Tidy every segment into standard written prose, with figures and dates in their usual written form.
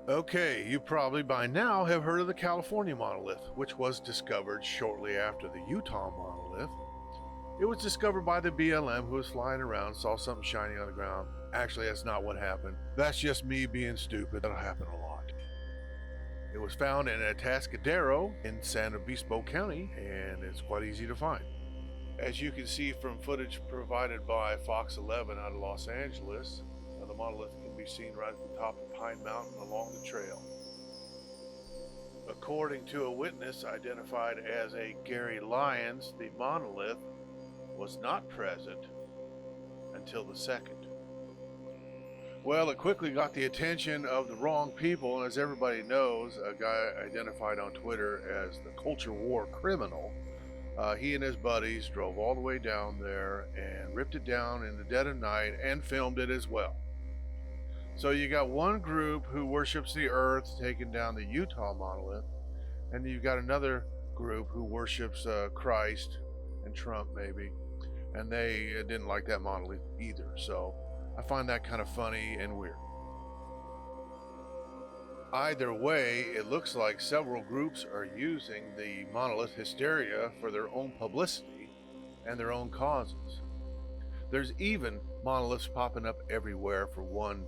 Okay, you probably by now have heard of the California monolith, which was discovered shortly after the Utah monolith. It was discovered by the BLM who was flying around, saw something shiny on the ground. Actually, that's not what happened. That's just me being stupid. That'll happen a lot. It was found in Atascadero in San Obispo County, and it's quite easy to find. As you can see from footage provided by Fox 11 out of Los Angeles, the monolith can be seen right at the top of Pine Mountain along the trail. According to a witness identified as a Gary Lyons, the monolith was not present until the 2nd. Well, it quickly got the attention of the wrong people, and as everybody knows, a guy identified on Twitter as the Culture War Criminal, he and his buddies drove all the way down there and ripped it down in the dead of night and filmed it as well. So you got one group who worships the earth taking down the Utah monolith, and you've got another group who worships Christ and Trump maybe, and they didn't like that monolith either. So I find that kind of funny and weird. Either way, it looks like several groups are using the Monolith Hysteria for their own publicity and their own causes. There's even monoliths popping up everywhere for one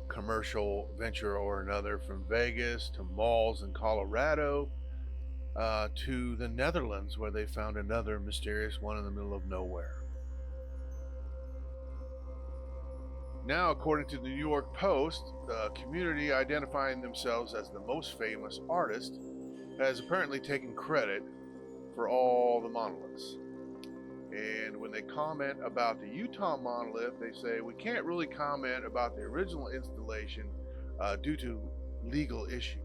commercial venture or another, from Vegas to malls in Colorado to the Netherlands, where they found another mysterious one in the middle of nowhere. Now, according to the New York Post, the community identifying themselves as the most famous artist has apparently taken credit for all the monoliths. And when they comment about the Utah monolith, they say, we can't really comment about the original installation due to legal issues.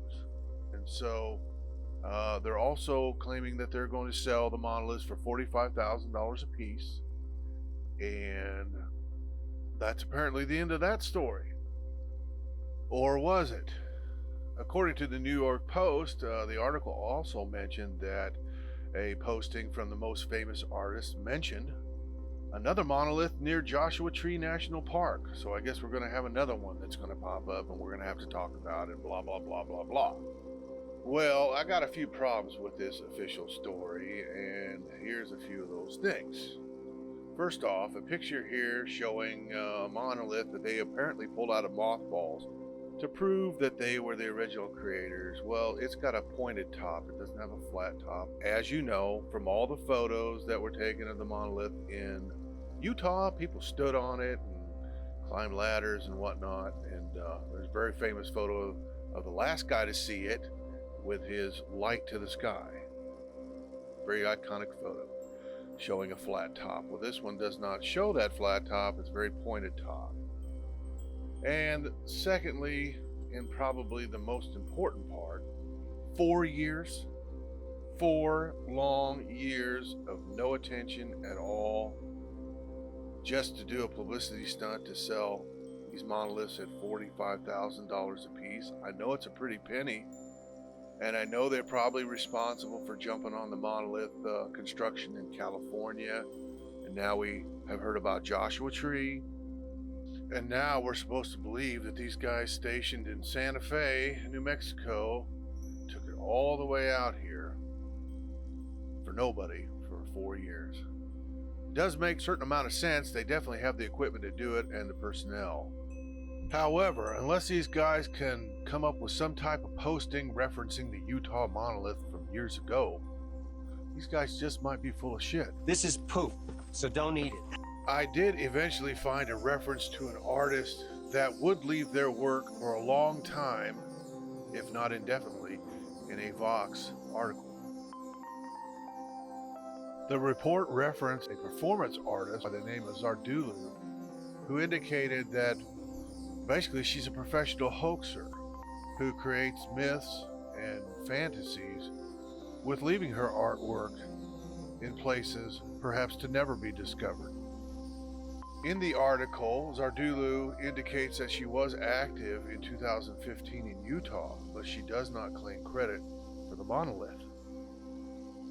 And so they're also claiming that they're going to sell the monoliths for $45,000 a piece. And that's apparently the end of that story. Or was it? According to the New York Post, the article also mentioned that a posting from the most famous artist mentioned another monolith near Joshua Tree National Park. So I guess we're going to have another one that's going to pop up, and we're going to have to talk about it, blah, blah, blah, blah, blah. Well, I got a few problems with this official story, and here's a few of those things. First off, a picture here showing a monolith that they apparently pulled out of mothballs to prove that they were the original creators. Well, it's got a pointed top. It doesn't have a flat top. As you know, from all the photos that were taken of the monolith in Utah, people stood on it and climbed ladders and whatnot. And there's a very famous photo of the last guy to see it with his light to the sky. Very iconic photo showing a flat top. Well, this one does not show that flat top. It's a very pointed top. And secondly, and probably the most important part, 4 years, 4 long years of no attention at all, just to do a publicity stunt to sell these monoliths at $45,000 a piece. I know it's a pretty penny, and I know they're probably responsible for jumping on the monolith construction in California, and now we have heard about Joshua Tree. And now we're supposed to believe that these guys stationed in Santa Fe, New Mexico, took it all the way out here for nobody for 4 years. It does make a certain amount of sense. They definitely have the equipment to do it and the personnel. However, unless these guys can come up with some type of posting referencing the Utah monolith from years ago, these guys just might be full of shit. This is poop, so don't eat it. I did eventually find a reference to an artist that would leave their work for a long time, if not indefinitely, in a Vox article. The report referenced a performance artist by the name of Zardulu, who indicated that basically she's a professional hoaxer who creates myths and fantasies, with leaving her artwork in places perhaps to never be discovered. In the article, Zardulu indicates that she was active in 2015 in Utah, but she does not claim credit for the monolith.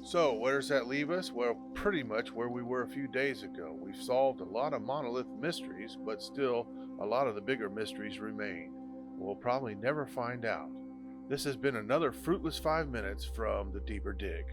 So, where does that leave us? Well, pretty much where we were a few days ago. We've solved a lot of monolith mysteries, but still, a lot of the bigger mysteries remain. We'll probably never find out. This has been another fruitless 5 minutes from the Deeper Dig.